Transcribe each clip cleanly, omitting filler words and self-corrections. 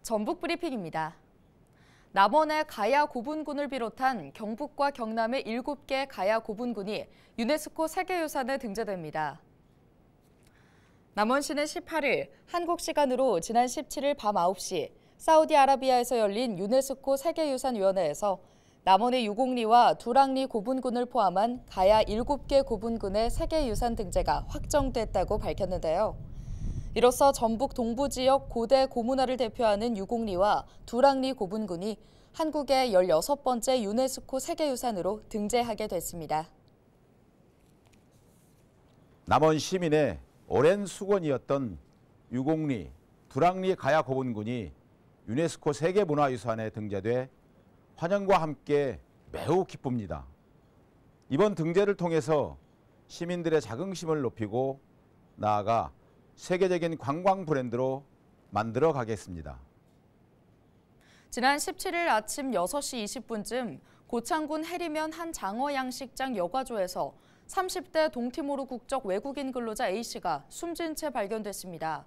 전북 브리핑입니다. 남원의 가야 고분군을 비롯한 경북과 경남의 7개 가야 고분군이 유네스코 세계유산에 등재됩니다. 남원시는 18일 한국 시간으로 지난 17일 밤 9시 사우디아라비아에서 열린 유네스코 세계유산위원회에서 남원의 유곡리와 두랑리 고분군을 포함한 가야 7개 고분군의 세계유산 등재가 확정됐다고 밝혔는데요. 이로써 전북 동부 지역 고대 고문화를 대표하는 유곡리와 두랑리 고분군이 한국의 16번째 유네스코 세계유산으로 등재하게 됐습니다. 남원 시민의 오랜 수건이었던 유곡리, 두랑리 가야 고분군이 유네스코 세계문화유산에 등재돼 환영과 함께 매우 기쁩니다. 이번 등재를 통해서 시민들의 자긍심을 높이고 나아가 세계적인 관광 브랜드로 만들어 가겠습니다. 지난 17일 아침 6시 20분쯤 고창군 해리면 한 장어 양식장 여과조에서 30대 동티모르 국적 외국인 근로자 A씨가 숨진 채 발견됐습니다.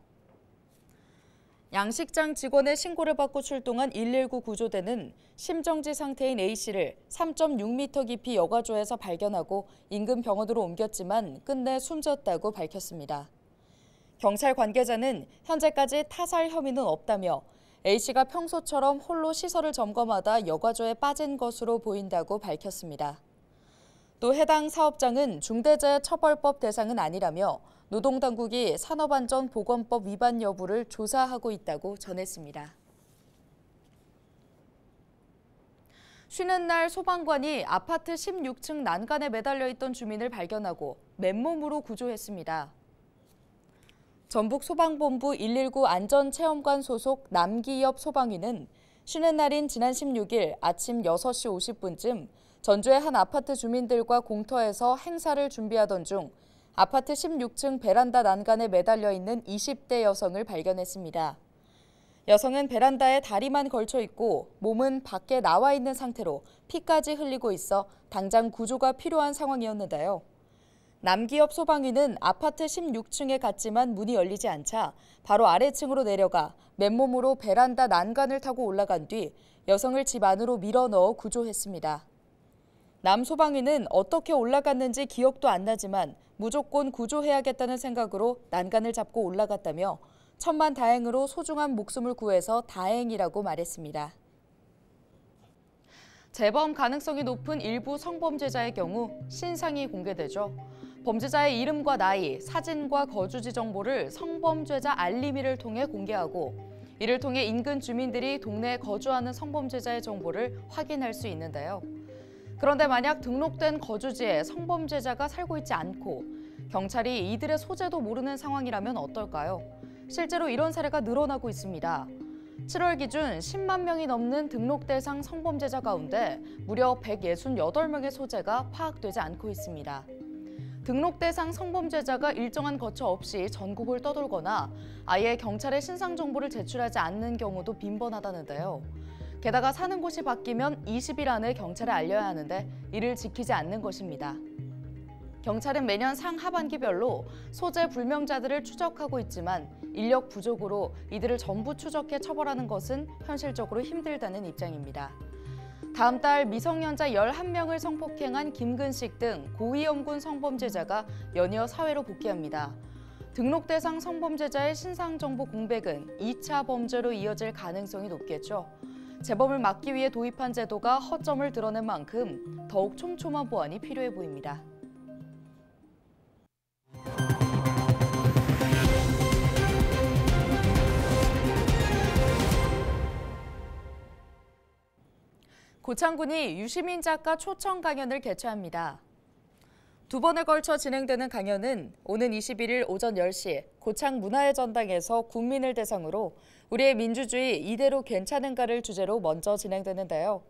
양식장 직원의 신고를 받고 출동한 119 구조대는 심정지 상태인 A씨를 3.6m 깊이 여과조에서 발견하고 인근 병원으로 옮겼지만 끝내 숨졌다고 밝혔습니다. 경찰 관계자는 현재까지 타살 혐의는 없다며 A씨가 평소처럼 홀로 시설을 점검하다 여과조에 빠진 것으로 보인다고 밝혔습니다. 또 해당 사업장은 중대재해처벌법 대상은 아니라며 노동당국이 산업안전보건법 위반 여부를 조사하고 있다고 전했습니다. 쉬는 날 소방관이 아파트 16층 난간에 매달려 있던 주민을 발견하고 맨몸으로 구조했습니다. 전북소방본부 119 안전체험관 소속 남기엽 소방위는 쉬는 날인 지난 16일 아침 6시 50분쯤 전주의 한 아파트 주민들과 공터에서 행사를 준비하던 중 아파트 16층 베란다 난간에 매달려 있는 20대 여성을 발견했습니다. 여성은 베란다에 다리만 걸쳐 있고 몸은 밖에 나와 있는 상태로 피까지 흘리고 있어 당장 구조가 필요한 상황이었는데요. 남기엽 소방위는 아파트 16층에 갔지만 문이 열리지 않자 바로 아래층으로 내려가 맨몸으로 베란다 난간을 타고 올라간 뒤 여성을 집 안으로 밀어넣어 구조했습니다. 남 소방위는 어떻게 올라갔는지 기억도 안 나지만 무조건 구조해야겠다는 생각으로 난간을 잡고 올라갔다며 천만다행으로 소중한 목숨을 구해서 다행이라고 말했습니다. 재범 가능성이 높은 일부 성범죄자의 경우 신상이 공개되죠. 범죄자의 이름과 나이, 사진과 거주지 정보를 성범죄자 알림이를 통해 공개하고 이를 통해 인근 주민들이 동네에 거주하는 성범죄자의 정보를 확인할 수 있는데요. 그런데 만약 등록된 거주지에 성범죄자가 살고 있지 않고 경찰이 이들의 소재도 모르는 상황이라면 어떨까요? 실제로 이런 사례가 늘어나고 있습니다. 7월 기준 10만 명이 넘는 등록 대상 성범죄자 가운데 무려 168명의 소재가 파악되지 않고 있습니다. 등록 대상 성범죄자가 일정한 거처 없이 전국을 떠돌거나 아예 경찰에 신상 정보를 제출하지 않는 경우도 빈번하다는데요. 게다가 사는 곳이 바뀌면 20일 안에 경찰에 알려야 하는데 이를 지키지 않는 것입니다. 경찰은 매년 상하반기별로 소재 불명자들을 추적하고 있지만 인력 부족으로 이들을 전부 추적해 처벌하는 것은 현실적으로 힘들다는 입장입니다. 다음 달 미성년자 11명을 성폭행한 김근식 등 고위험군 성범죄자가 연이어 사회로 복귀합니다. 등록 대상 성범죄자의 신상정보 공백은 2차 범죄로 이어질 가능성이 높겠죠. 재범을 막기 위해 도입한 제도가 허점을 드러낸 만큼 더욱 촘촘한 보완이 필요해 보입니다. 고창군이 유시민 작가 초청 강연을 개최합니다. 2번에 걸쳐 진행되는 강연은 오는 21일 오전 10시 고창 문화의 전당에서 국민을 대상으로 우리의 민주주의 이대로 괜찮은가를 주제로 먼저 진행되는데요.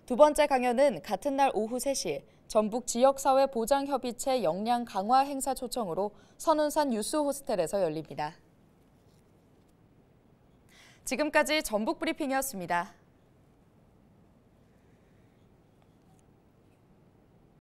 두 번째 강연은 같은 날 오후 3시 전북 지역사회보장협의체 역량 강화 행사 초청으로 선운산 유스 호스텔에서 열립니다. 지금까지 전북 브리핑이었습니다.